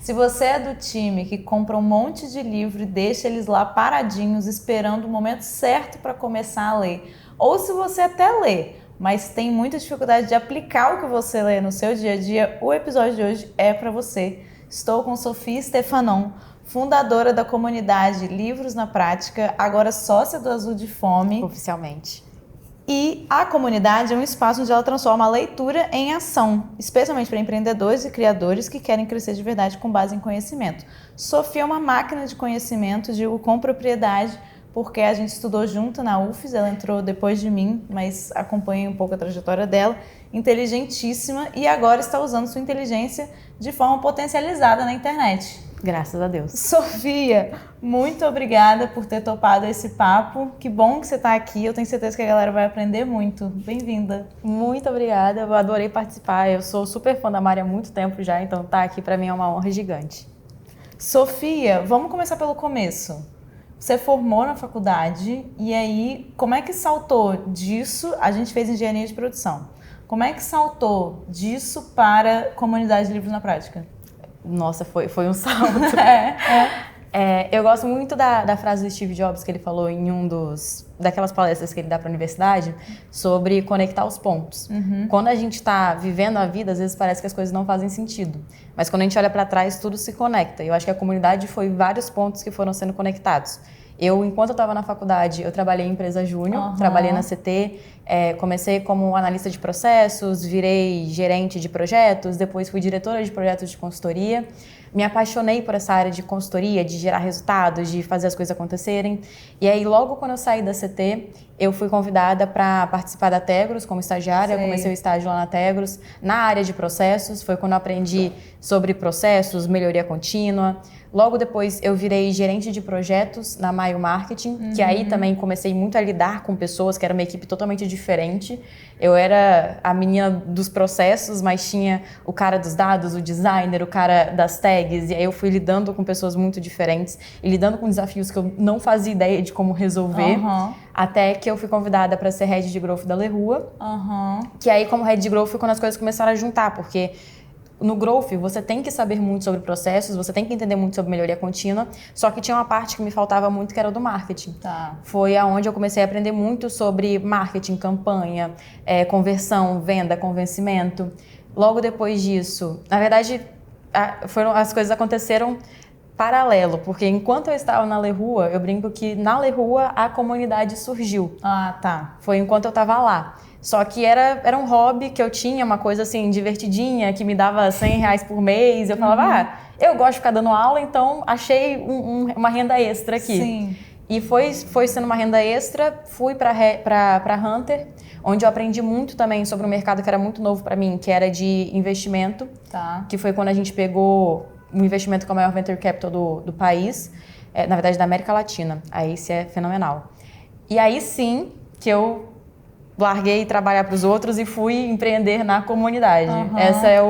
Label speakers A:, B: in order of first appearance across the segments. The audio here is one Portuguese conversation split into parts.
A: Se você é do time que compra um monte de livro e deixa eles lá paradinhos, esperando o momento certo para começar a ler, ou se você até lê, mas tem muita dificuldade de aplicar o que você lê no seu dia a dia, o episódio de hoje é para você. Estou com Sofia Stefanon, fundadora da comunidade Livros na Prática, agora sócia do Azul de Fome.
B: Oficialmente.
A: E a comunidade é um espaço onde ela transforma a leitura em ação, especialmente para empreendedores e criadores que querem crescer de verdade com base em conhecimento. Sofia é uma máquina de conhecimento, digo com propriedade, porque a gente estudou junto na UFES, ela entrou depois de mim, mas acompanhei um pouco a trajetória dela, inteligentíssima, e agora está usando sua inteligência de forma potencializada na internet.
B: Graças a Deus.
A: Sofia, muito obrigada por ter topado esse papo. Que bom que você está aqui. Eu tenho certeza que a galera vai aprender muito. Bem-vinda.
B: Muito obrigada. Eu adorei participar. Eu sou super fã da Mari há muito tempo já, então estar aqui para mim é uma honra gigante.
A: Sofia, vamos começar pelo começo. Você formou na faculdade e aí, como é que saltou disso? A gente fez engenharia de produção. Como é que saltou disso para a comunidade de Livros na Prática?
B: Nossa, foi um salto. Eu gosto muito da frase do Steve Jobs que ele falou em daquelas palestras que ele dá para a universidade sobre conectar os pontos. Quando a gente está vivendo a vida, às vezes parece que as coisas não fazem sentido. Mas quando a gente olha para trás, tudo se conecta. Eu acho que a comunidade foi vários pontos que foram sendo conectados. Enquanto eu estava na faculdade, eu trabalhei em empresa júnior, trabalhei na CT, comecei como analista de processos, virei gerente de projetos, depois fui diretora de projetos de consultoria. Me apaixonei por essa área de consultoria, de gerar resultados, de fazer as coisas acontecerem. E aí, logo quando eu saí da CT, eu fui convidada para participar da Tegros como estagiária. Eu comecei o estágio lá na Tegros, na área de processos. Foi quando eu aprendi sobre processos, melhoria contínua. Logo depois, eu virei gerente de projetos na Maio Marketing, que aí também comecei muito a lidar com pessoas, que era uma equipe totalmente diferente. Eu era a menina dos processos, mas tinha o cara dos dados, o designer, o cara das tags, e aí eu fui lidando com pessoas muito diferentes e lidando com desafios que eu não fazia ideia de como resolver, até que eu fui convidada para ser Head de Growth da Lerua, que aí como Head de Growth foi quando as coisas começaram a juntar, porque no Growth, você tem que saber muito sobre processos, você tem que entender muito sobre melhoria contínua, só que tinha uma parte que me faltava muito, que era o do marketing. Foi aonde eu comecei a aprender muito sobre marketing, campanha, conversão, venda, convencimento. Logo depois disso, na verdade, as coisas aconteceram paralelo, porque enquanto eu estava na Lerua, eu brinco que na Lerua a comunidade surgiu. Foi enquanto eu estava lá. Só que era um hobby que eu tinha, uma coisa assim, divertidinha, que me dava R$100 por mês. Eu falava, eu gosto de ficar dando aula, então achei uma renda extra aqui.
A: Sim.
B: E foi sendo uma renda extra, fui para Hunter, onde eu aprendi muito também sobre um mercado que era muito novo para mim, que era de investimento. Que foi quando a gente pegou um investimento com a maior venture capital do país, na verdade da América Latina. Aí isso é fenomenal. E aí sim que eu larguei trabalhar para os outros e fui empreender na comunidade. Essa é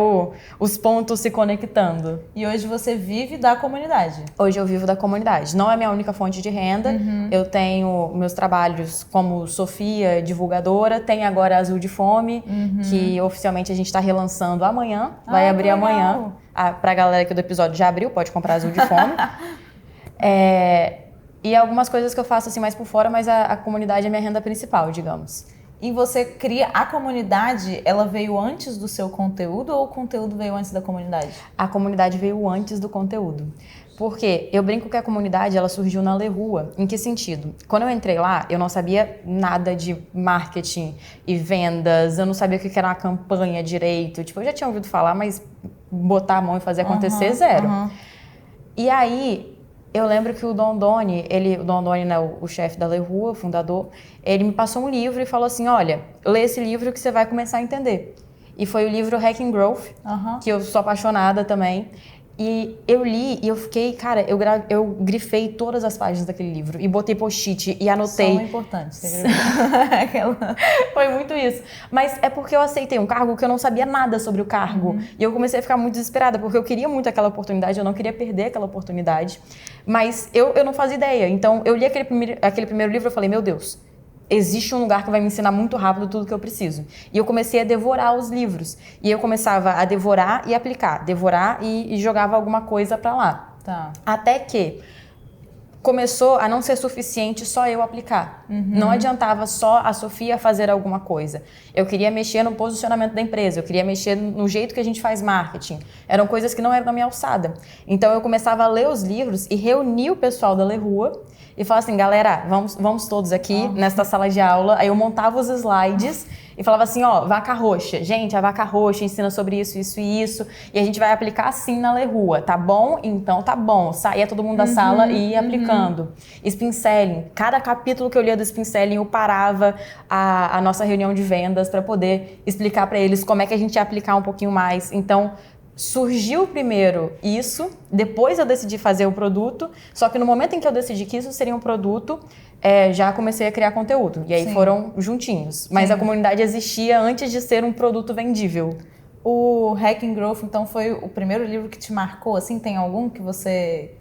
B: os pontos se conectando.
A: E hoje você vive da comunidade?
B: Hoje eu vivo da comunidade. Não é minha única fonte de renda. Eu tenho meus trabalhos como Sofia, divulgadora. Tem agora a Azul de Fome, que oficialmente a gente está relançando amanhã. Vai abrir amanhã. Para a galera aqui do episódio já abriu, pode comprar Azul de Fome. E algumas coisas que eu faço assim mais por fora, mas a comunidade é minha renda principal, digamos.
A: E você cria a comunidade, ela veio antes do seu conteúdo ou o conteúdo veio antes da comunidade?
B: A comunidade veio antes do conteúdo. Porque eu brinco que a comunidade ela surgiu na Lerua. Em que sentido? Quando eu entrei lá, eu não sabia nada de marketing e vendas, eu não sabia o que era uma campanha direito. Tipo, eu já tinha ouvido falar, mas botar a mão e fazer acontecer, zero. E aí, eu lembro que o Don Doni, o Don Doni, né, o chefe da Lerua, o fundador, ele me passou um livro e falou assim, olha, lê esse livro que você vai começar a entender. E foi o livro Hacking Growth, que eu sou apaixonada também. E eu li e eu fiquei, cara, eu grifei todas as páginas daquele livro e botei post-it e anotei.
A: São importantes.
B: Foi muito isso. Mas é porque eu aceitei um cargo que eu não sabia nada sobre o cargo. E eu comecei a ficar muito desesperada, porque eu queria muito aquela oportunidade, eu não queria perder aquela oportunidade. Mas eu não fazia ideia. Então, eu li aquele primeiro livro e eu falei, meu Deus, existe um lugar que vai me ensinar muito rápido tudo que eu preciso. E eu comecei a devorar os livros. E eu começava a devorar e aplicar. Devorar e jogava alguma coisa pra lá.
A: Tá.
B: Até que começou a não ser suficiente só eu aplicar. Não adiantava só a Sofia fazer alguma coisa. Eu queria mexer no posicionamento da empresa, eu queria mexer no jeito que a gente faz marketing. Eram coisas que não eram da minha alçada. Então eu começava a ler os livros e reunir o pessoal da Lerrua e falava assim, galera, vamos todos aqui nesta sala de aula. Aí eu montava os slides e falava assim, ó, vaca roxa. Gente, a vaca roxa ensina sobre isso, isso e isso. E a gente vai aplicar assim na Lerrua, tá bom? Então tá bom. Saía todo mundo da sala e ia aplicando. Spin Selling. Cada capítulo que eu lia do Spin Selling, eu parava a nossa reunião de vendas para poder explicar para eles como é que a gente ia aplicar um pouquinho mais. Então, surgiu primeiro isso, depois eu decidi fazer o produto, só que no momento em que eu decidi que isso seria um produto, já comecei a criar conteúdo. E aí foram juntinhos. Mas a comunidade existia antes de ser um produto vendível.
A: O Hacking Growth, então, foi o primeiro livro que te marcou? Assim, tem algum que você...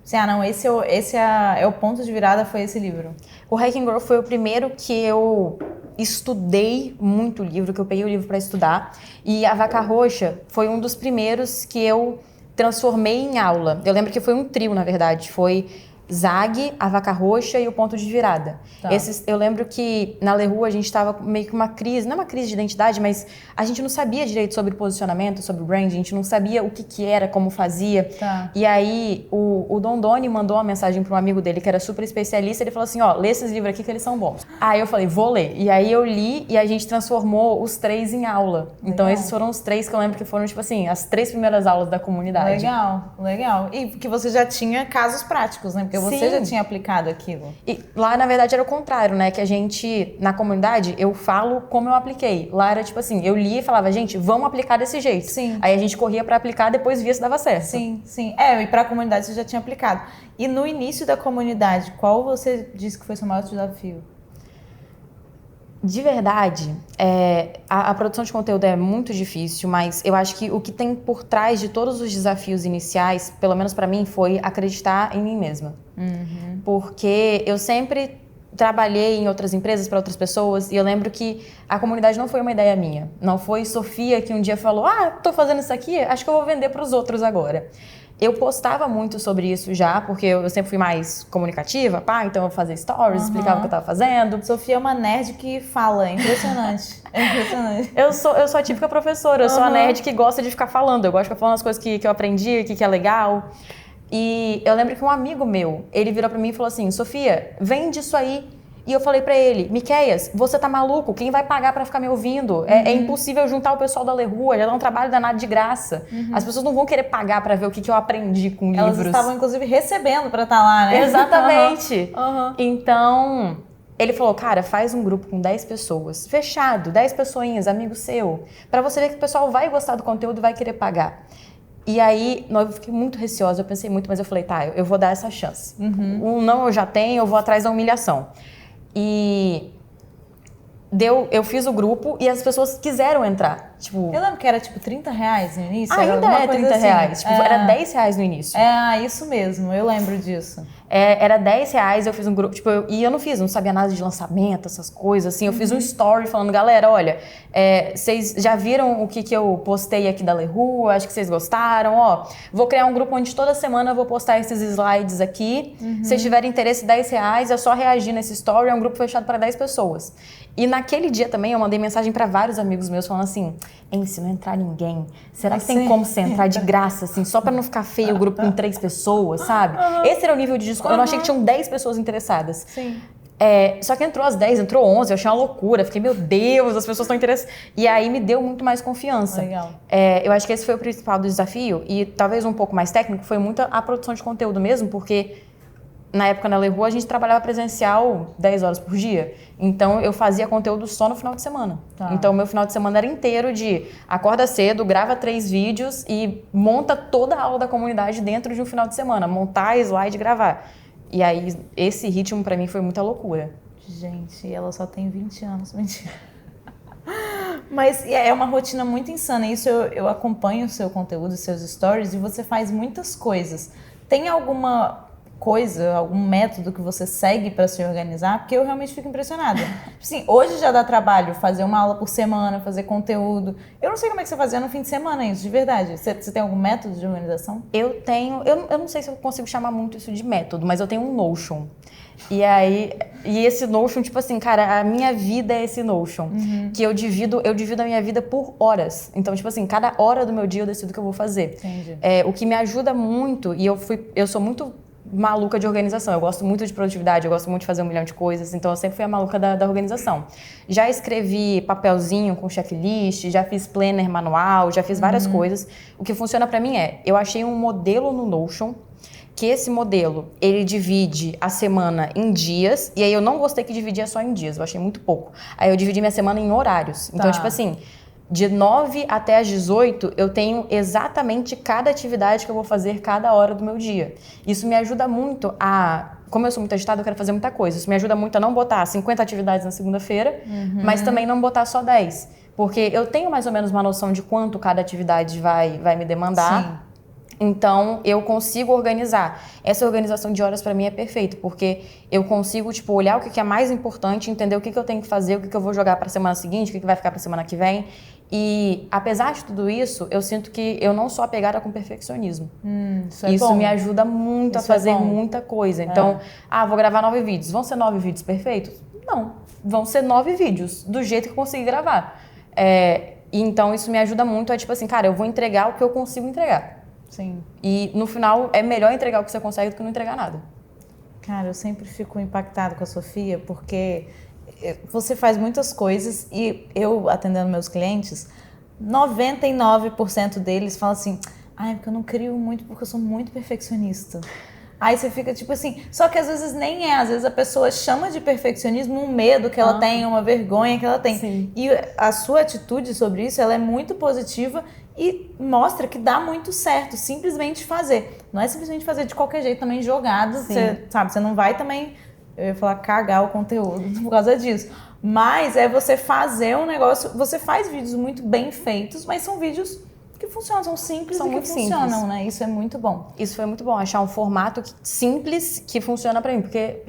A: Assim, não, esse é o ponto de virada, foi esse livro.
B: O Hacking Growth foi o primeiro que eu estudei muito o livro, que eu peguei o livro para estudar. E a Vaca Roxa foi um dos primeiros que eu transformei em aula. Eu lembro que foi um trio, na verdade. Foi Zag, a Vaca Roxa e o Ponto de Virada.
A: Tá.
B: Eu lembro que na Lerrua a gente estava meio que uma crise, não uma crise de identidade, mas a gente não sabia direito sobre posicionamento, sobre brand, a gente não sabia o que era, como fazia.
A: Tá.
B: E aí o Dondoni mandou uma mensagem para um amigo dele que era super especialista, ele falou assim, ó, lê esses livros aqui que eles são bons. Aí eu falei, vou ler. E aí eu li e a gente transformou os 3 em aula.
A: Legal.
B: Então esses foram os 3 que eu lembro que foram, tipo assim, as 3 primeiras aulas da comunidade.
A: Legal. E que você já tinha casos práticos, né? Porque você já tinha aplicado aquilo.
B: E lá, na verdade, era o contrário, né? Que a gente, na comunidade, eu falo como eu apliquei. Lá era tipo assim, eu lia e falava, gente, vamos aplicar desse jeito.
A: Sim.
B: Aí a gente corria pra aplicar, depois via se dava certo.
A: Sim. E pra comunidade você já tinha aplicado. E no início da comunidade, qual você disse que foi seu maior desafio?
B: De verdade, a produção de conteúdo é muito difícil, mas eu acho que o que tem por trás de todos os desafios iniciais, pelo menos pra mim, foi acreditar em mim mesma. Porque eu sempre trabalhei em outras empresas para outras pessoas e eu lembro que a comunidade não foi uma ideia minha. Não foi Sofia que um dia falou, tô fazendo isso aqui, acho que eu vou vender para os outros agora. Eu postava muito sobre isso já, porque eu sempre fui mais comunicativa, então eu vou fazer stories, explicava o que eu tava fazendo.
A: Sofia é uma nerd que fala, é impressionante.
B: Eu sou a típica professora, eu sou a nerd que gosta de ficar falando, eu gosto de ficar falando as coisas que eu aprendi, que é legal. E eu lembro que um amigo meu, ele virou pra mim e falou assim, Sofia, vende isso aí. E eu falei pra ele, Miqueias, você tá maluco? Quem vai pagar pra ficar me ouvindo? É impossível juntar o pessoal da Lerrua, já dá um trabalho danado de graça. As pessoas não vão querer pagar pra ver o que eu aprendi com livros.
A: Elas estavam, inclusive, recebendo pra estar lá, né?
B: Exatamente. Então, ele falou, cara, faz um grupo com 10 pessoas, fechado, 10 pessoinhas, amigo seu, pra você ver que o pessoal vai gostar do conteúdo e vai querer pagar. E aí, eu fiquei muito receosa, eu pensei muito, mas eu falei, eu vou dar essa chance. Um não eu já tenho, eu vou atrás da humilhação. E eu fiz o grupo e as pessoas quiseram entrar. Tipo,
A: eu lembro que era tipo R$30 no início.
B: Ainda é R$30. Assim. Tipo, era R$10 no início.
A: Isso mesmo, eu lembro disso.
B: Era R$10, eu fiz um grupo, tipo, e eu não sabia nada de lançamento, essas coisas, assim. Eu fiz um story falando, galera, olha, vocês já viram o que eu postei aqui da Lerrua? Acho que vocês gostaram, vou criar um grupo onde toda semana eu vou postar esses slides aqui. Se vocês tiverem interesse, R$10, é só reagir nesse story, é um grupo fechado para 10 pessoas. E naquele dia também eu mandei mensagem para vários amigos meus falando assim, se não entrar ninguém, será que tem como você entrar de graça, assim, só pra não ficar feio o grupo com 3 pessoas, sabe? Esse era o nível de desconto. Eu não achei que tinham 10 pessoas interessadas.
A: Sim.
B: Só que entrou às 10, entrou 11, eu achei uma loucura. Fiquei, meu Deus, as pessoas estão interessadas. E aí me deu muito mais confiança.
A: Legal.
B: Eu acho que esse foi o principal do desafio. E talvez um pouco mais técnico, foi muito a produção de conteúdo mesmo, porque na época na Lerrua a gente trabalhava presencial 10 horas por dia. Então eu fazia conteúdo só no final de semana. Então o meu final de semana era inteiro de acorda cedo, grava 3 vídeos e monta toda a aula da comunidade dentro de um final de semana. Montar, slide, gravar. E aí esse ritmo pra mim foi muita loucura.
A: Gente, ela só tem 20 anos, mentira. Mas é uma rotina muito insana. Isso eu acompanho o seu conteúdo, os seus stories, e você faz muitas coisas. Tem alguma coisa, algum método que você segue para se organizar? Porque eu realmente fico impressionada. Assim, hoje já dá trabalho fazer uma aula por semana, fazer conteúdo. Eu não sei como é que você fazia no fim de semana isso, de verdade. Você tem algum método de organização?
B: Eu tenho, eu não sei se eu consigo chamar muito isso de método, mas eu tenho um Notion. E esse Notion, tipo assim, cara, a minha vida é esse Notion. Que eu divido a minha vida por horas. Então, tipo assim, cada hora do meu dia eu decido o que eu vou fazer.
A: Entendi.
B: O que me ajuda muito, e eu sou muito maluca de organização, eu gosto muito de produtividade, eu gosto muito de fazer 1 milhão de coisas, então eu sempre fui a maluca da organização. Já escrevi papelzinho com checklist, já fiz planner manual, já fiz várias coisas. O que funciona pra mim eu achei um modelo no Notion, que esse modelo, ele divide a semana em dias, e aí eu não gostei que dividia só em dias, eu achei muito pouco. Aí eu dividi minha semana em horários. Então, tipo assim, de 9 até as 18, eu tenho exatamente cada atividade que eu vou fazer cada hora do meu dia. Isso me ajuda muito como eu sou muito agitada, eu quero fazer muita coisa. Isso me ajuda muito a não botar 50 atividades na segunda-feira, mas também não botar só 10. Porque eu tenho mais ou menos uma noção de quanto cada atividade vai me demandar.
A: Sim.
B: Então, eu consigo organizar. Essa organização de horas, pra mim, é perfeito, porque eu consigo, tipo, olhar o que é mais importante, entender o que eu tenho que fazer, o que eu vou jogar pra semana seguinte, o que vai ficar pra semana que vem. E, apesar de tudo isso, eu sinto que eu não sou apegada com perfeccionismo. Isso me ajuda muito a fazer muita coisa. Então, vou gravar 9 vídeos. Vão ser 9 vídeos perfeitos? Não. Vão ser 9 vídeos, do jeito que eu conseguir gravar. Então, isso me ajuda muito a, tipo assim, cara, eu vou entregar o que eu consigo entregar.
A: Sim.
B: E no final é melhor entregar o que você consegue do que não entregar nada.
A: Cara, eu sempre fico impactada com a Sofia, porque você faz muitas coisas e eu, atendendo meus clientes, 99% deles falam assim, porque eu não crio muito porque eu sou muito perfeccionista. Aí você fica tipo assim, só que às vezes nem às vezes a pessoa chama de perfeccionismo um medo que ela tem, uma vergonha que ela tem.
B: Sim.
A: E a sua atitude sobre isso, ela é muito positiva e mostra que dá muito certo, simplesmente fazer. Não é simplesmente fazer de qualquer jeito, também jogado, você não vai também, eu ia falar, cagar o conteúdo por causa disso. Mas é você fazer um negócio, você faz vídeos muito bem feitos, mas são vídeos que funcionam, são simples e que funcionam, né? Isso é muito bom.
B: Isso foi muito bom, achar um formato simples que funciona pra mim, porque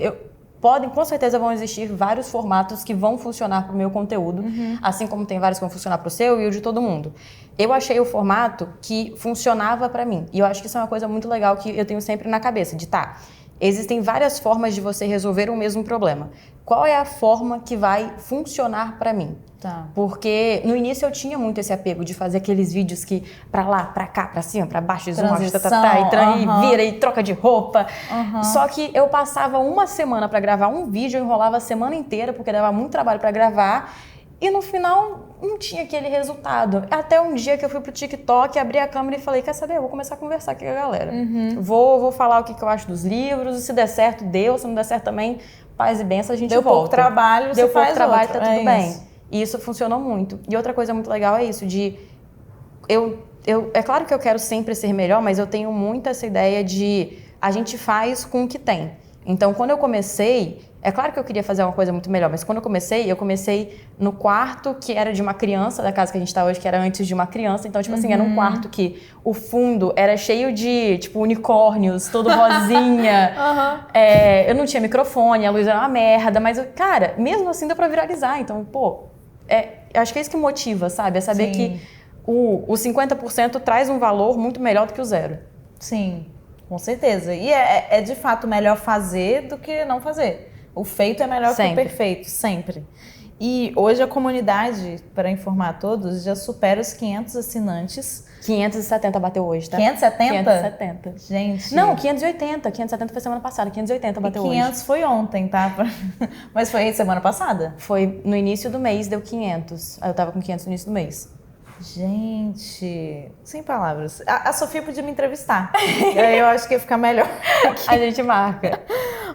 B: com certeza vão existir vários formatos que vão funcionar pro meu conteúdo, assim como tem vários que vão funcionar pro seu e o de todo mundo. Eu achei o formato que funcionava pra mim, e eu acho que isso é uma coisa muito legal que eu tenho sempre na cabeça, existem várias formas de você resolver o mesmo problema. Qual é a forma que vai funcionar pra mim? Porque no início eu tinha muito esse apego de fazer aqueles vídeos que pra lá, pra cá, pra cima, pra baixo, e vira e troca de roupa. Só que eu passava uma semana pra gravar um vídeo, eu enrolava a semana inteira porque dava muito trabalho pra gravar e no final não tinha aquele resultado. Até um dia que eu fui pro TikTok, abri a câmera e falei, quer saber, eu vou começar a conversar aqui com a galera. Vou falar o que eu acho dos livros, se der certo, deu, se não der certo também, paz e benção, a gente volta.
A: Deu pouco trabalho,
B: Deu pouco trabalho, tá tudo bem.
A: Isso.
B: E isso funcionou muito. E outra coisa muito legal é isso, é claro que eu quero sempre ser melhor, mas eu tenho muito essa ideia de a gente faz com o que tem. Então, quando eu comecei, é claro que eu queria fazer uma coisa muito melhor, mas quando eu comecei no quarto que era de uma criança, da casa que a gente tá hoje, que era antes de uma criança. Então, tipo assim, era um quarto que o fundo era cheio de, tipo, unicórnios, todo rosinha. Eu não tinha microfone, a luz era uma merda, mas, cara, mesmo assim deu pra viralizar. Então, eu acho que é isso que motiva, sabe? É saber que o 50% traz um valor muito melhor do que o 0.
A: Sim, com certeza. E é de fato melhor fazer do que não fazer. O feito é melhor que o perfeito, sempre. E hoje a comunidade, para informar a todos, já supera os 500 assinantes.
B: 570 bateu hoje, tá?
A: 570?
B: 570.
A: Gente...
B: Não, 580. 570 foi semana passada, 580 bateu hoje.
A: 500 foi ontem, tá? Mas foi semana passada?
B: Foi no início do mês, deu 500. Aí eu tava com 500 no início do mês.
A: Gente, sem palavras. A Sofia podia me entrevistar. Aí eu acho que ia ficar melhor.
B: A gente marca.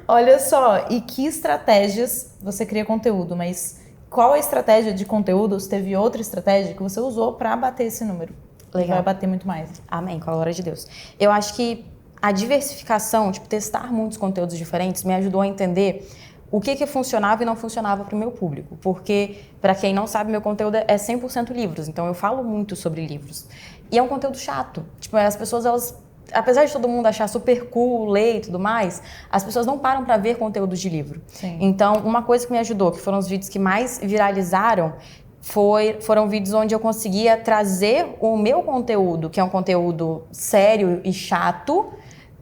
A: Olha só, e que estratégias você cria conteúdo, mas qual a estratégia de conteúdo, ou se teve outra estratégia que você usou para bater esse número?
B: Legal.
A: Vai bater muito mais.
B: Amém, com a glória de Deus. Eu acho que a diversificação, testar muitos conteúdos diferentes, me ajudou a entender o que funcionava e não funcionava para o meu público. Porque, para quem não sabe, meu conteúdo é 100% livros. Então, eu falo muito sobre livros. E é um conteúdo chato. As pessoas, apesar de todo mundo achar super cool, ler e tudo mais, as pessoas não param para ver conteúdos de livro.
A: Sim.
B: Então, uma coisa que me ajudou, que foram os vídeos que mais viralizaram, foram vídeos onde eu conseguia trazer o meu conteúdo, que é um conteúdo sério e chato,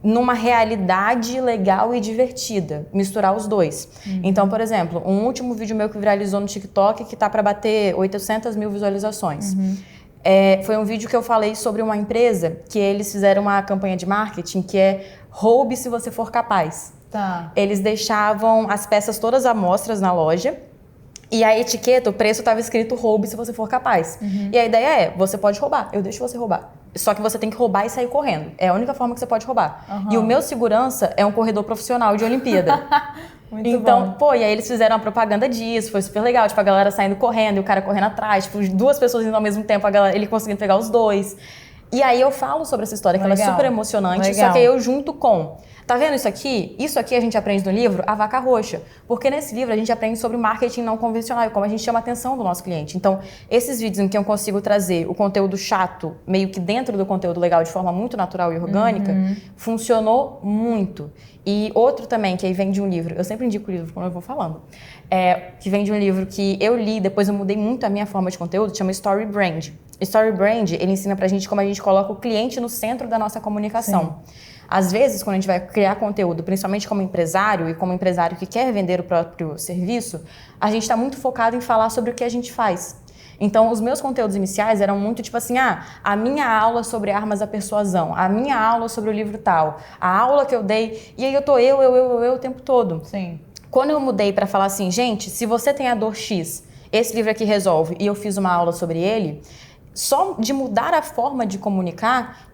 B: numa realidade legal e divertida, misturar os dois. Então, por exemplo, um último vídeo meu que viralizou no TikTok, que tá para bater 800 mil visualizações. Foi um vídeo que eu falei sobre uma empresa que eles fizeram uma campanha de marketing que é roube se você for capaz.
A: Tá.
B: Eles deixavam as peças todas à mostra na loja e a etiqueta, o preço estava escrito roube se você for capaz. E a ideia é, você pode roubar, eu deixo você roubar. Só que você tem que roubar e sair correndo. É a única forma que você pode roubar. E o meu segurança é um corredor profissional de Olimpíada. Então,
A: bom.
B: e aí eles fizeram uma propaganda disso, foi super legal, tipo, a galera saindo correndo e o cara correndo atrás, tipo, duas pessoas indo ao mesmo tempo, ele conseguindo pegar os dois. E aí eu falo sobre essa história, que ela é super emocionante, só que aí eu junto com... Tá vendo isso aqui? Isso aqui a gente aprende no livro A Vaca Roxa. Porque nesse livro a gente aprende sobre marketing não convencional e como a gente chama a atenção do nosso cliente. Então, esses vídeos em que eu consigo trazer o conteúdo chato, meio que dentro do conteúdo legal, de forma muito natural e orgânica, funcionou muito. E outro também, que aí vem de um livro, eu sempre indico o livro quando eu vou falando, que vem de um livro que eu li, depois eu mudei muito a minha forma de conteúdo, chama Story Brand. Story Brand, ele ensina pra gente como a gente coloca o cliente no centro da nossa comunicação. Sim. Às vezes, quando a gente vai criar conteúdo, principalmente como empresário e como empresário que quer vender o próprio serviço, a gente está muito focado em falar sobre o que a gente faz. Então, os meus conteúdos iniciais eram muito tipo assim, a minha aula sobre armas da persuasão, a minha aula sobre o livro tal, a aula que eu dei, e aí eu tô eu o tempo todo.
A: Sim.
B: Quando eu mudei para falar assim, gente, se você tem a dor X, esse livro aqui resolve, e eu fiz uma aula sobre ele, só de mudar a forma de comunicar,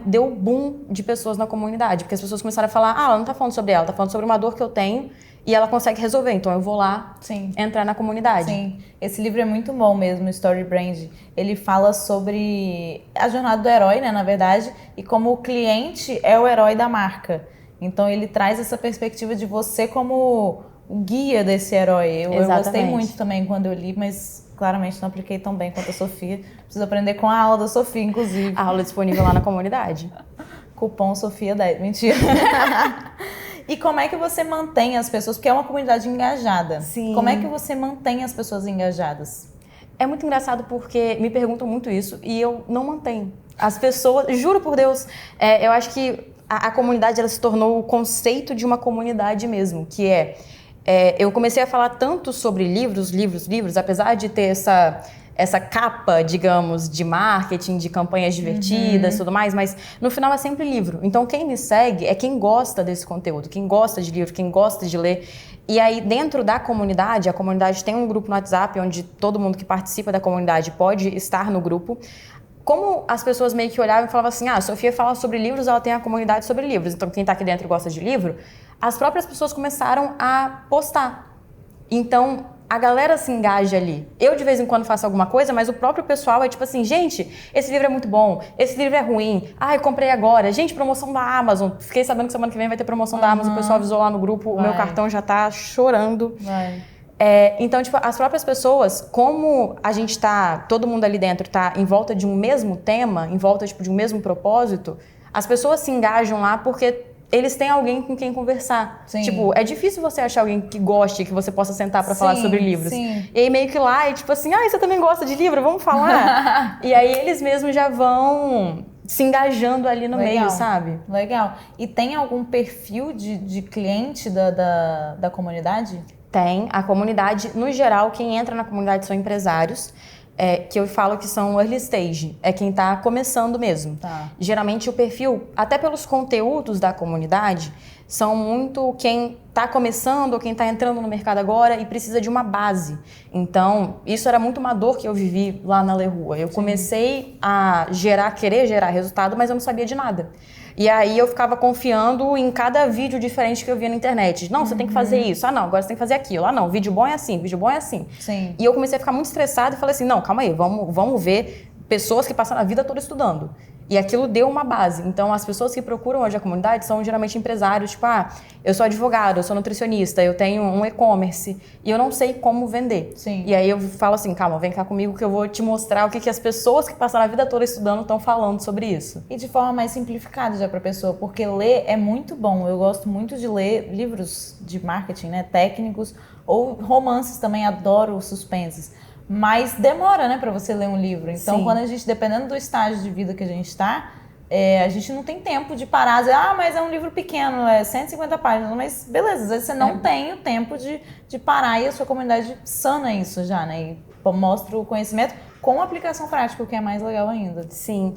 B: deu um boom de pessoas na comunidade, porque as pessoas começaram a falar, ela não tá falando sobre ela, tá falando sobre uma dor que eu tenho e ela consegue resolver, então eu vou lá entrar na comunidade.
A: Sim, esse livro é muito bom mesmo, Story Brand. Ele fala sobre a jornada do herói, né, na verdade, e como o cliente é o herói da marca. Então ele traz essa perspectiva de você como o guia desse herói. Eu gostei muito também quando eu li, mas claramente não apliquei tão bem quanto a Sofia. Preciso aprender com a aula da Sofia, inclusive.
B: A aula é disponível lá na comunidade.
A: Cupom Sofia10. Mentira. E como é que você mantém as pessoas? Porque é uma comunidade engajada.
B: Sim.
A: Como é que você mantém as pessoas engajadas?
B: É muito engraçado porque me perguntam muito isso e eu não mantenho. As pessoas, juro por Deus, eu acho que a comunidade ela se tornou o conceito de uma comunidade mesmo, que eu comecei a falar tanto sobre livros, apesar de ter essa capa, digamos, de marketing, de campanhas divertidas e tudo mais, mas no final é sempre livro. Então quem me segue é quem gosta desse conteúdo, quem gosta de livro, quem gosta de ler. E aí dentro da comunidade, a comunidade tem um grupo no WhatsApp onde todo mundo que participa da comunidade pode estar no grupo. Como as pessoas meio que olhavam e falavam assim, a Sofia fala sobre livros, ela tem a comunidade sobre livros, então quem tá aqui dentro gosta de livro, as próprias pessoas começaram a postar. Então, a galera se engaja ali. Eu, de vez em quando, faço alguma coisa, mas o próprio pessoal é tipo assim, gente, esse livro é muito bom, esse livro é ruim, eu comprei agora, gente, promoção da Amazon, fiquei sabendo que semana que vem vai ter promoção da Amazon, o pessoal avisou lá no grupo, o meu cartão já tá chorando. Então, tipo, as próprias pessoas, como a gente tá, todo mundo ali dentro tá em volta de um mesmo tema, em volta, tipo, de um mesmo propósito, as pessoas se engajam lá porque eles têm alguém com quem conversar.
A: Sim.
B: Tipo, é difícil você achar alguém que goste, que você possa sentar pra falar sobre livros.
A: Sim.
B: E aí meio que lá, tipo assim, você também gosta de livro? Vamos falar? E aí eles mesmos já vão se engajando ali no meio, sabe?
A: Legal. E tem algum perfil de cliente da comunidade?
B: Tem. A comunidade, no geral, quem entra na comunidade são empresários, que eu falo que são early stage, é quem está começando mesmo.
A: Tá.
B: Geralmente o perfil, até pelos conteúdos da comunidade, são muito quem está começando ou quem está entrando no mercado agora e precisa de uma base. Então, isso era muito uma dor que eu vivi lá na Le Rua. Eu comecei a querer gerar resultado, mas eu não sabia de nada. E aí eu ficava confiando em cada vídeo diferente que eu via na internet. Não, você tem que fazer isso. Não, agora você tem que fazer aquilo. Não, vídeo bom é assim, vídeo bom é assim.
A: Sim.
B: E eu comecei a ficar muito estressada e falei assim, não, calma aí, vamos ver pessoas que passaram a vida toda estudando. E aquilo deu uma base. Então, as pessoas que procuram hoje a comunidade são geralmente empresários, tipo, eu sou advogado, eu sou nutricionista, eu tenho um e-commerce e eu não sei como vender.
A: Sim.
B: E aí eu falo assim, calma, vem cá comigo que eu vou te mostrar o que as pessoas que passaram a vida toda estudando estão falando sobre isso.
A: E de forma mais simplificada já para a pessoa, porque ler é muito bom. Eu gosto muito de ler livros de marketing, né, técnicos, ou romances também, adoro suspenses. Mas demora, né, para você ler um livro. Então, quando a gente, dependendo do estágio de vida que a gente está, a gente não tem tempo de parar e dizer, mas é um livro pequeno, é 150 páginas. Mas beleza, às vezes você não tem o tempo de parar e a sua comunidade sana isso já, né? E mostra o conhecimento com aplicação prática, o que é mais legal ainda.
B: Sim.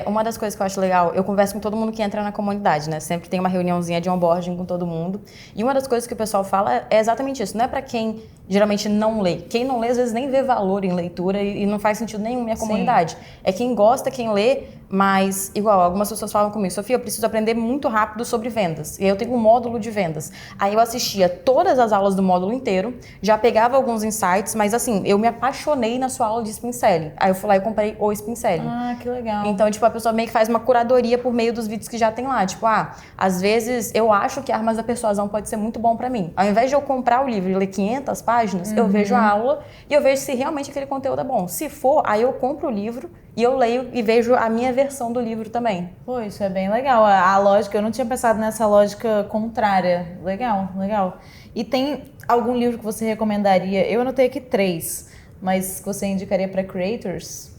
B: Uma das coisas que eu acho legal, eu converso com todo mundo que entra na comunidade, né? Sempre tem uma reuniãozinha de onboarding com todo mundo. E uma das coisas que o pessoal fala é exatamente isso. Não é para quem geralmente não lê. Quem não lê, às vezes, nem vê valor em leitura e não faz sentido nenhum na comunidade. É quem gosta, quem lê, mas, igual, algumas pessoas falam comigo, Sofia, eu preciso aprender muito rápido sobre vendas. E aí eu tenho um módulo de vendas. Aí eu assistia todas as aulas do módulo inteiro, já pegava alguns insights, mas assim, eu me apaixonei na sua aula de Spin Selling. Aí eu fui lá e comprei o Spin Selling.
A: Que legal.
B: Então, tipo, a pessoa meio que faz uma curadoria por meio dos vídeos que já tem lá. Tipo, às vezes eu acho que Armas da Persuasão pode ser muito bom pra mim. Ao invés de eu comprar o livro e ler 500 páginas, eu vejo a aula e eu vejo se realmente aquele conteúdo é bom. Se for, aí eu compro o livro e eu leio e vejo a minha versão do livro também.
A: Pô, isso é bem legal. A lógica, eu não tinha pensado nessa lógica contrária. Legal, legal. E tem algum livro que você recomendaria? Eu anotei aqui 3, mas que você indicaria para creators?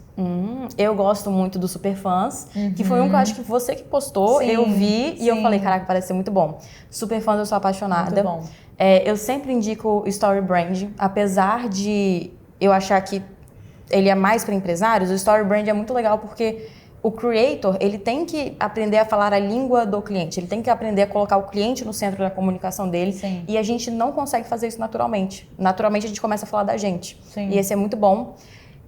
B: Eu gosto muito do Superfãs, que foi um que eu acho que você que postou, eu vi e eu falei, caraca, parece ser muito bom. Superfãs eu sou apaixonada.
A: Muito bom.
B: Eu sempre indico Story Brand, apesar de eu achar que ele é mais para empresários, o Story Brand é muito legal porque o creator, ele tem que aprender a falar a língua do cliente, ele tem que aprender a colocar o cliente no centro da comunicação dele.
A: Sim.
B: E a gente não consegue fazer isso naturalmente. Naturalmente a gente começa a falar da gente.
A: Sim.
B: E esse é muito bom.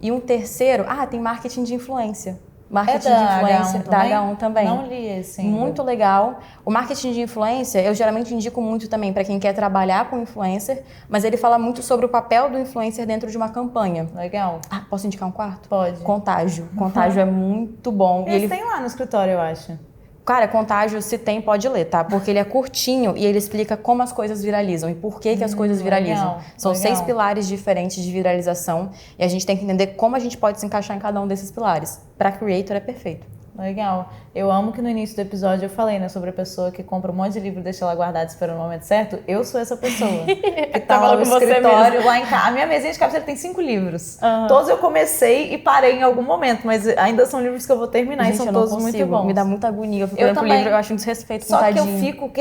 B: E um terceiro, tem marketing de influência. Marketing
A: da
B: de influência
A: H1
B: da H1 também.
A: Não li esse ainda.
B: Muito legal. O marketing de influência, eu geralmente indico muito também para quem quer trabalhar com influencer, mas ele fala muito sobre o papel do influencer dentro de uma campanha.
A: Legal.
B: Posso indicar um quarto?
A: Pode.
B: Contágio. Contágio é muito bom.
A: Esse tem lá no escritório, eu acho.
B: Cara, Contágio, se tem, pode ler, tá? Porque ele é curtinho e ele explica como as coisas viralizam e por que as coisas viralizam.
A: Legal,
B: São
A: legal.
B: 6 pilares diferentes de viralização e a gente tem que entender como a gente pode se encaixar em cada um desses pilares. Para creator é perfeito.
A: Legal. Eu amo que no início do episódio eu falei, né, sobre a pessoa que compra um monte de livro e deixa ela guardada esperando o momento certo. Eu sou essa pessoa. Que tá lá no escritório, lá em casa. A minha mesinha de cabeceira tem 5 livros. Todos eu comecei e parei em algum momento, mas ainda são livros que eu vou terminar.
B: Gente,
A: e são
B: eu não
A: todos
B: consigo.
A: muito bons.
B: Me dá muita agonia. Eu fico olhando pro livro, eu acho um desrespeito com
A: Só
B: tadinho.
A: que eu fico,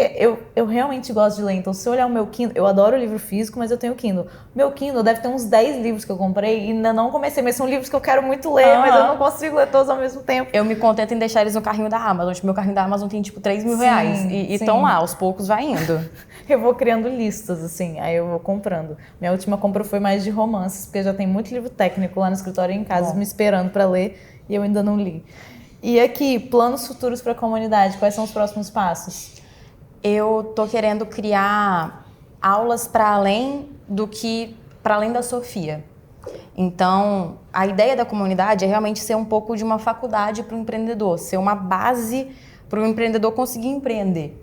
A: eu realmente gosto de ler. Então, se eu olhar o meu Kindle, eu adoro o livro físico, mas eu tenho o Kindle. Meu Kindle deve ter uns 10 livros que eu comprei e ainda não comecei, mas são livros que eu quero muito ler, mas eu não consigo ler todos ao mesmo tempo.
B: Eu me contento em deixar eles no carrinho da Amazon. Tipo, meu carrinho da Amazon tem tipo 3 mil reais. E estão lá, aos poucos vai indo.
A: Eu vou criando listas, assim, aí eu vou comprando. Minha última compra foi mais de romances, porque já tem muito livro técnico lá no escritório e em casa me esperando para ler e eu ainda não li. E aqui, planos futuros para a comunidade, quais são os próximos passos?
B: Eu tô querendo criar aulas para além da Sofia. Então, a ideia da comunidade é realmente ser um pouco de uma faculdade para o empreendedor, ser uma base para o empreendedor conseguir empreender.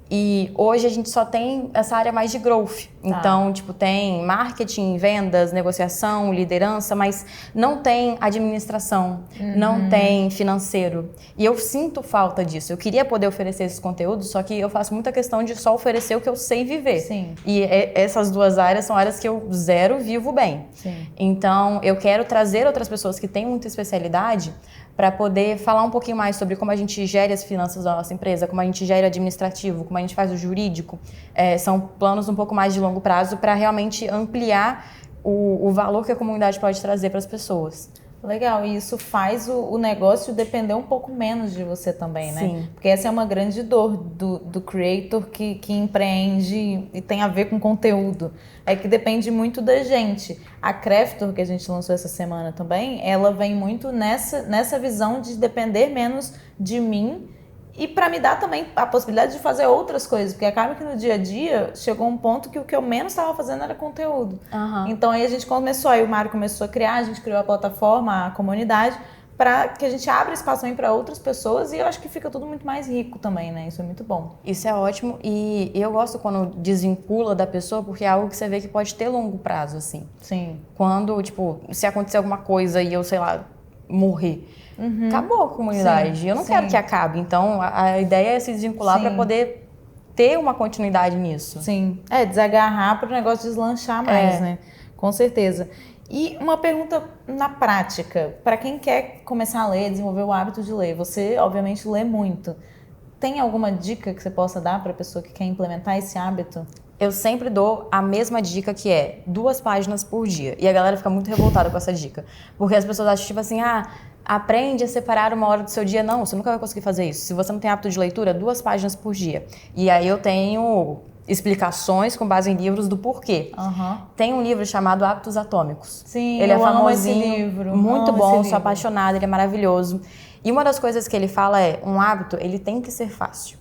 B: E hoje a gente só tem essa área mais de growth. Então, tipo, tem marketing, vendas, negociação, liderança, mas não tem administração, não tem financeiro. E eu sinto falta disso. Eu queria poder oferecer esses conteúdos, só que eu faço muita questão de só oferecer o que eu sei viver.
A: Sim.
B: E essas duas áreas são áreas que eu zero vivo bem.
A: Sim.
B: Então, eu quero trazer outras pessoas que têm muita especialidade para poder falar um pouquinho mais sobre como a gente gera as finanças da nossa empresa, como a gente gera o administrativo, como a gente faz o jurídico. São planos um pouco mais de longo prazo para realmente ampliar o valor que a comunidade pode trazer para as pessoas.
A: Legal, e isso faz o negócio depender um pouco menos de você também, né?
B: Sim.
A: Porque essa é uma grande dor do creator que empreende e tem a ver com conteúdo. É que depende muito da gente. A Craftor, que a gente lançou essa semana também, ela vem muito nessa visão de depender menos de mim e para me dar também a possibilidade de fazer outras coisas, porque acaba que no dia a dia chegou um ponto que o que eu menos estava fazendo era conteúdo. Então aí a gente começou, aí o Mário começou a criar, a gente criou a plataforma, a comunidade, para que a gente abra espaço também para outras pessoas e eu acho que fica tudo muito mais rico também, né? Isso é muito bom.
B: Isso é ótimo e eu gosto quando desvincula da pessoa porque é algo que você vê que pode ter longo prazo, assim.
A: Sim.
B: Quando, tipo, se acontecer alguma coisa e eu, sei lá, morrer, acabou a comunidade.
A: Sim,
B: Eu não quero que acabe. Então, a ideia é se desvincular para poder ter uma continuidade nisso.
A: Sim. Desagarrar para o negócio deslanchar mais, né? Com certeza. E uma pergunta na prática, para quem quer começar a ler, desenvolver o hábito de ler, você obviamente lê muito. Tem alguma dica que você possa dar para a pessoa que quer implementar esse hábito?
B: Eu sempre dou a mesma dica que é 2 páginas por dia. E a galera fica muito revoltada com essa dica. Porque as pessoas acham tipo assim, aprende a separar uma hora do seu dia. Não, você nunca vai conseguir fazer isso. Se você não tem hábito de leitura, 2 páginas por dia. E aí eu tenho explicações com base em livros do porquê. Tem um livro chamado Hábitos Atômicos.
A: Sim,
B: ele é famosinho,
A: amo esse livro.
B: muito bom, sou apaixonada, ele é maravilhoso. E uma das coisas que ele fala é, um hábito, ele tem que ser fácil.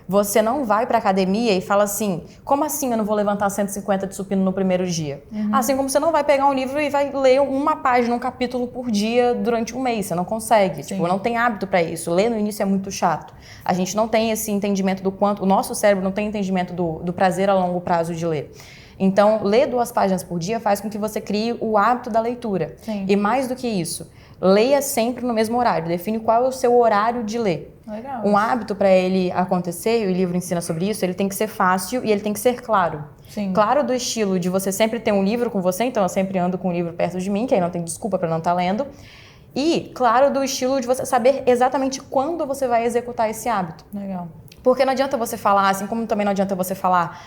B: Você não vai pra academia e fala assim, como assim eu não vou levantar 150 de supino no primeiro dia? Assim como você não vai pegar um livro e vai ler uma página, um capítulo por dia durante um mês, você não consegue. Tipo, não tem hábito pra isso. Ler no início é muito chato. A gente não tem esse entendimento do quanto, o nosso cérebro não tem entendimento do prazer a longo prazo de ler. Então, ler 2 páginas por dia faz com que você crie o hábito da leitura.
A: Sim.
B: E mais do que isso, leia sempre no mesmo horário. Define qual é o seu horário de ler.
A: Legal.
B: Um hábito para ele acontecer, e o livro ensina sobre isso, ele tem que ser fácil e ele tem que ser claro.
A: Sim.
B: Claro do estilo de você sempre ter um livro com você, então eu sempre ando com um livro perto de mim, que aí não tem desculpa para não estar lendo. E claro do estilo de você saber exatamente quando você vai executar esse hábito.
A: Legal.
B: Porque não adianta você falar, assim como também não adianta você falar,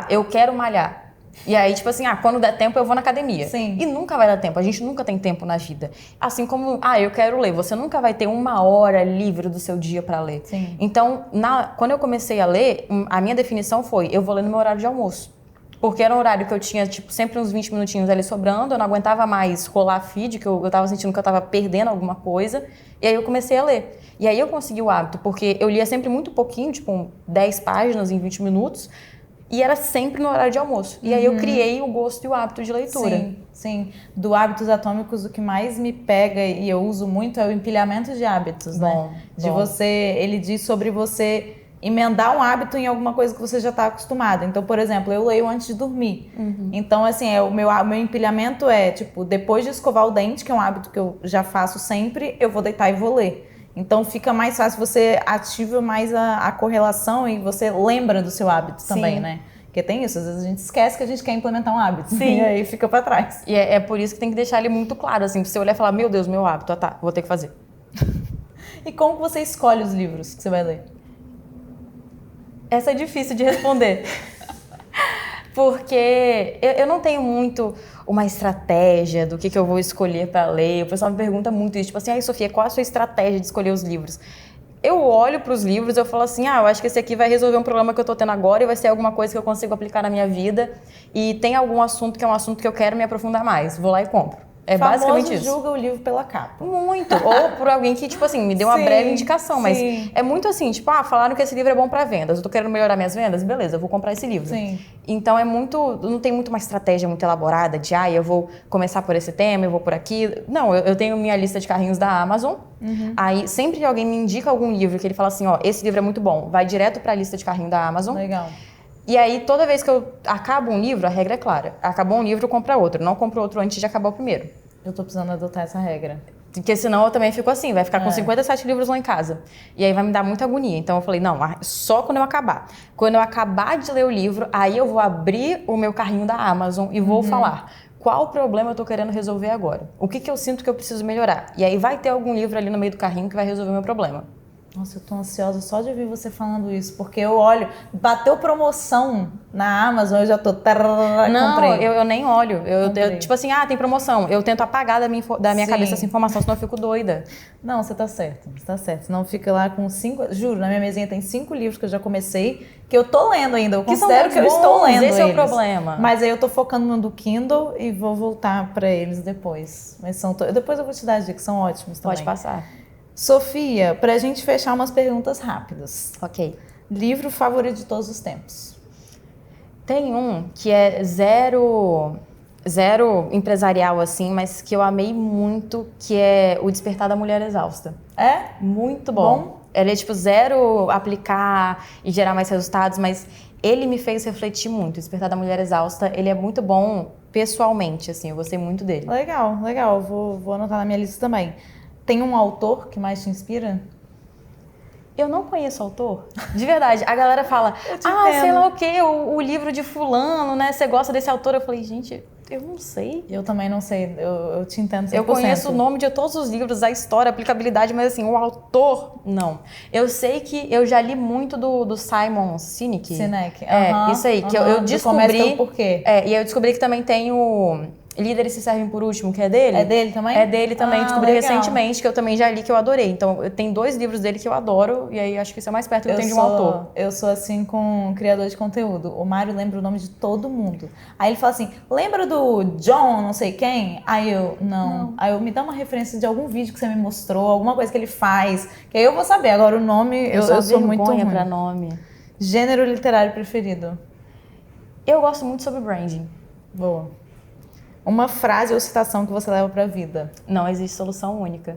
B: eu quero malhar. E aí, tipo assim, quando der tempo eu vou na academia.
A: Sim.
B: E nunca vai dar tempo, a gente nunca tem tempo na vida. Assim como, eu quero ler, você nunca vai ter 1 hora livre do seu dia pra ler.
A: Sim.
B: Então, quando eu comecei a ler, a minha definição foi, eu vou ler no meu horário de almoço. Porque era um horário que eu tinha, tipo, sempre uns 20 minutinhos ali sobrando, eu não aguentava mais rolar feed, que eu tava sentindo que eu tava perdendo alguma coisa. E aí eu comecei a ler. E aí eu consegui o hábito, porque eu lia sempre muito pouquinho, tipo, 10 páginas em 20 minutos. E era sempre no horário de almoço. E aí eu criei o gosto e o hábito de leitura.
A: Sim, sim. Do Hábitos Atômicos, o que mais me pega e eu uso muito é o empilhamento de hábitos, né? De você, ele diz sobre você emendar um hábito em alguma coisa que você já está acostumado. Então, por exemplo, eu leio antes de dormir. Então, assim, o meu empilhamento é, tipo, depois de escovar o dente, que é um hábito que eu já faço sempre, eu vou deitar e vou ler. Então fica mais fácil, você ativa mais a correlação e você lembra do seu hábito também, né? Porque tem isso, às vezes a gente esquece que a gente quer implementar um hábito.
B: Sim.
A: E aí fica pra trás.
B: E é por isso que tem que deixar ele muito claro, assim, pra você olhar e falar, meu Deus, meu hábito, vou ter que fazer.
A: E como você escolhe os livros que você vai ler?
B: Essa é difícil de responder. Porque eu não tenho muito uma estratégia do que eu vou escolher para ler. O pessoal me pergunta muito isso, tipo assim, Sofia, qual a sua estratégia de escolher os livros? Eu olho para os livros e eu falo assim, eu acho que esse aqui vai resolver um problema que eu tô tendo agora e vai ser alguma coisa que eu consigo aplicar na minha vida e tem algum assunto que é um assunto que eu quero me aprofundar mais. Vou lá e compro. É basicamente isso.
A: Julga o livro pela capa.
B: Muito. Ou por alguém que, tipo assim, me deu uma breve indicação. Mas é muito assim, tipo, falaram que esse livro é bom para vendas. Eu tô querendo melhorar minhas vendas? Beleza, eu vou comprar esse livro.
A: Sim.
B: Então não tem muito uma estratégia muito elaborada de, eu vou começar por esse tema, eu vou por aqui. Não, eu tenho minha lista de carrinhos da Amazon. Aí, sempre que alguém me indica algum livro, que ele fala assim, esse livro é muito bom, vai direto pra lista de carrinho da Amazon.
A: Legal.
B: E aí, toda vez que eu acabo um livro, a regra é clara. Acabou um livro, eu compro outro. Não compro outro antes de acabar o primeiro.
A: Eu tô precisando adotar essa regra.
B: Porque senão eu também fico assim, vai ficar com 57 livros lá em casa. E aí vai me dar muita agonia. Então eu falei, não, só quando eu acabar. Quando eu acabar de ler o livro, aí eu vou abrir o meu carrinho da Amazon e vou falar qual problema eu tô querendo resolver agora. O que eu sinto que eu preciso melhorar. E aí vai ter algum livro ali no meio do carrinho que vai resolver o meu problema.
A: Nossa, eu tô ansiosa só de ouvir você falando isso, porque eu olho, bateu promoção na Amazon, eu já tô...
B: Não,
A: comprei.
B: eu nem olho. Eu, tipo assim, tem promoção. Eu tento apagar da minha cabeça essa informação, senão eu fico doida.
A: Não, você tá certo. Senão fica lá com 5... Juro, na minha mesinha tem 5 livros que eu já comecei, que eu tô lendo ainda. Eu considero que eu estou lendo
B: esse
A: eles.
B: É o problema.
A: Mas aí eu tô focando no do Kindle e vou voltar pra eles depois. Mas depois eu vou te dar as dicas, são ótimos também.
B: Pode passar.
A: Sofia, pra gente fechar umas perguntas rápidas.
B: Ok.
A: Livro favorito de todos os tempos?
B: Tem um que é zero zero empresarial, assim, mas que eu amei muito, que é O Despertar da Mulher Exausta.
A: É?
B: Muito bom. Ele é, tipo, zero aplicar e gerar mais resultados, mas ele me fez refletir muito. O Despertar da Mulher Exausta, ele é muito bom pessoalmente, assim, eu gostei muito dele.
A: Legal, legal. Vou anotar na minha lista também. Tem um autor que mais te inspira?
B: Eu não conheço o autor, de verdade. A galera fala, sei lá o quê, o livro de fulano, né? Você gosta desse autor? Eu falei, gente, eu não sei.
A: Eu também não sei, eu te entendo 100%.
B: Eu conheço o nome de todos os livros, a história, a aplicabilidade, mas assim, o autor, não. Eu sei que eu já li muito do Simon Sinek.
A: Sinek.
B: Isso aí, que eu descobri.
A: Por quê?
B: E eu descobri que também tem o Líderes se Servem por Último, que é dele.
A: É dele também?
B: É dele também, descobri
A: legal.
B: recentemente, que eu também já li, que eu adorei. Então, eu tenho 2 livros dele que eu adoro, e aí acho que isso é mais perto que eu tenho de um autor.
A: Eu sou assim com criador de conteúdo. O Mário lembra o nome de todo mundo. Aí ele fala assim, lembra do John não sei quem? Aí eu, não. Aí eu, me dá uma referência de algum vídeo que você me mostrou, alguma coisa que ele faz, que aí eu vou saber. Agora o nome, eu sou muito ruim.
B: Pra nome.
A: Gênero literário preferido?
B: Eu gosto muito sobre branding.
A: Boa. Uma frase ou citação que você leva pra vida?
B: Não existe solução única.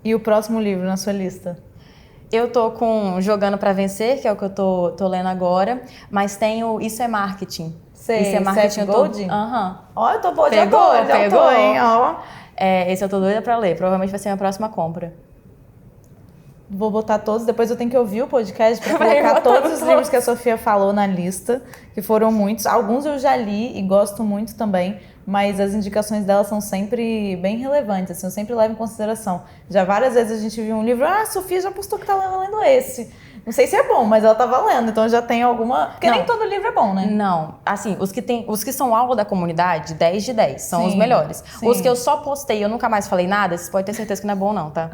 A: E o próximo livro na sua lista?
B: Eu tô com Jogando pra Vencer, que é o que eu tô lendo agora, mas tenho Isso é Marketing.
A: Sei,
B: Isso é Marketing.
A: Seth Godin?
B: Aham.
A: Ó, eu tô boa de
B: Pegou,
A: hein? Ó.
B: Esse eu tô doida pra ler, provavelmente vai ser a minha próxima compra.
A: Vou botar todos, depois eu tenho que ouvir o podcast para colocar todos os livros que a Sofia falou na lista, que foram muitos. Alguns eu já li e gosto muito também, mas as indicações dela são sempre bem relevantes, assim, eu sempre levo em consideração. Já várias vezes a gente viu um livro, a Sofia já postou que tá lendo esse. Não sei se é bom, mas ela tá valendo, então já tem alguma... Porque nem todo livro é bom, né?
B: Não, assim, os que são alvo da comunidade, 10 de 10, são os melhores.
A: Sim.
B: Os que eu só postei e eu nunca mais falei nada, você pode ter certeza que não é bom não, tá?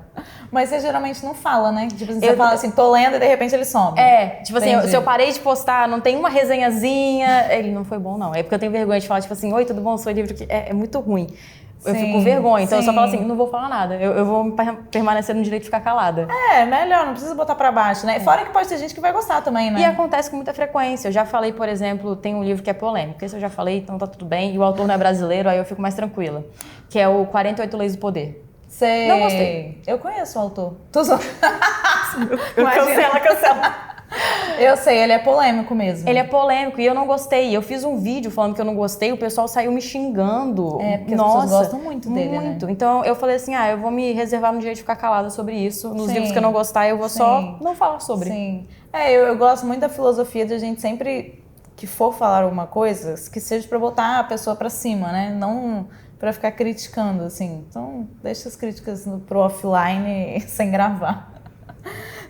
A: Mas você geralmente não fala, né? Tipo assim, você fala assim, tô lendo e de repente ele some.
B: Tipo assim, se eu parei de postar, não tem uma resenhazinha, ele não foi bom não. É porque eu tenho vergonha de falar, tipo assim, oi, tudo bom? Seu livro que é muito ruim. Eu fico com vergonha, então eu só falo assim, não vou falar nada. Eu vou permanecer no direito de ficar calada.
A: Melhor, não precisa botar pra baixo, né? Fora que pode ter gente que vai gostar também, né?
B: E acontece com muita frequência. Eu já falei, por exemplo, tem um livro que é polêmico. Esse eu já falei, então tá tudo bem. E o autor não é brasileiro, aí eu fico mais tranquila. Que é o 48 Leis do Poder.
A: Sei.
B: Não gostei.
A: Eu conheço o autor. Tô só...
B: Cancela.
A: Eu sei, ele é polêmico mesmo.
B: Ele é polêmico e eu não gostei. Eu fiz um vídeo falando que eu não gostei, o pessoal saiu me xingando.
A: Porque as pessoas gostam muito dele,
B: muito.
A: né?
B: Então eu falei assim, eu vou me reservar no direito de ficar calada sobre isso. Nos livros que eu não gostar, eu vou só não falar sobre.
A: Sim. Eu gosto muito da filosofia de a gente sempre que for falar alguma coisa, que seja pra botar a pessoa pra cima, né? Não pra ficar criticando, assim. Então, deixa as críticas pro offline sem gravar.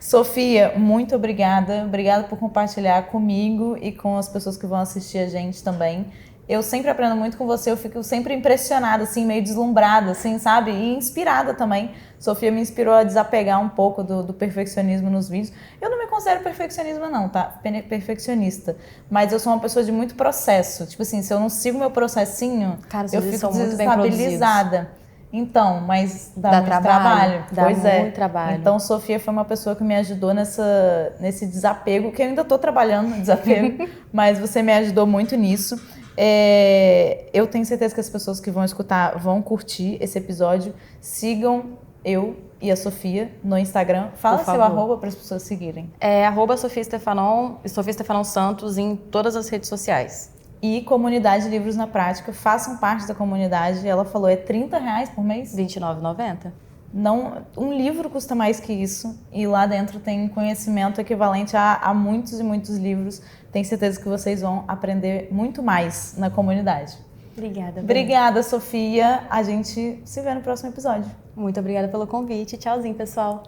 A: Sofia, muito obrigada. Obrigada por compartilhar comigo e com as pessoas que vão assistir a gente também. Eu sempre aprendo muito com você, eu fico sempre impressionada, assim, meio deslumbrada, assim, sabe? E inspirada também. Sofia me inspirou a desapegar um pouco do perfeccionismo nos vídeos. Eu não me considero perfeccionismo não, tá? Perfeccionista. Mas eu sou uma pessoa de muito processo. Tipo assim, se eu não sigo meu processinho, eu fico desestabilizada. Então, mas dá muito trabalho.
B: Pois é. Muito trabalho.
A: Então, Sofia foi uma pessoa que me ajudou nesse desapego, que eu ainda tô trabalhando no desapego, mas você me ajudou muito nisso. Eu tenho certeza que as pessoas que vão escutar vão curtir esse episódio. Sigam eu e a Sofia no Instagram. Fala seu arroba para as pessoas seguirem.
B: Sofia Stefanon Santos em todas as redes sociais.
A: E comunidade Livros na Prática, façam parte da comunidade. Ela falou, é R$30 por mês?
B: R$29,90.
A: Não, um livro custa mais que isso. E lá dentro tem conhecimento equivalente a muitos e muitos livros. Tenho certeza que vocês vão aprender muito mais na comunidade.
B: Obrigada.
A: Obrigada, Sofia. A gente se vê no próximo episódio.
B: Muito obrigada pelo convite. Tchauzinho, pessoal.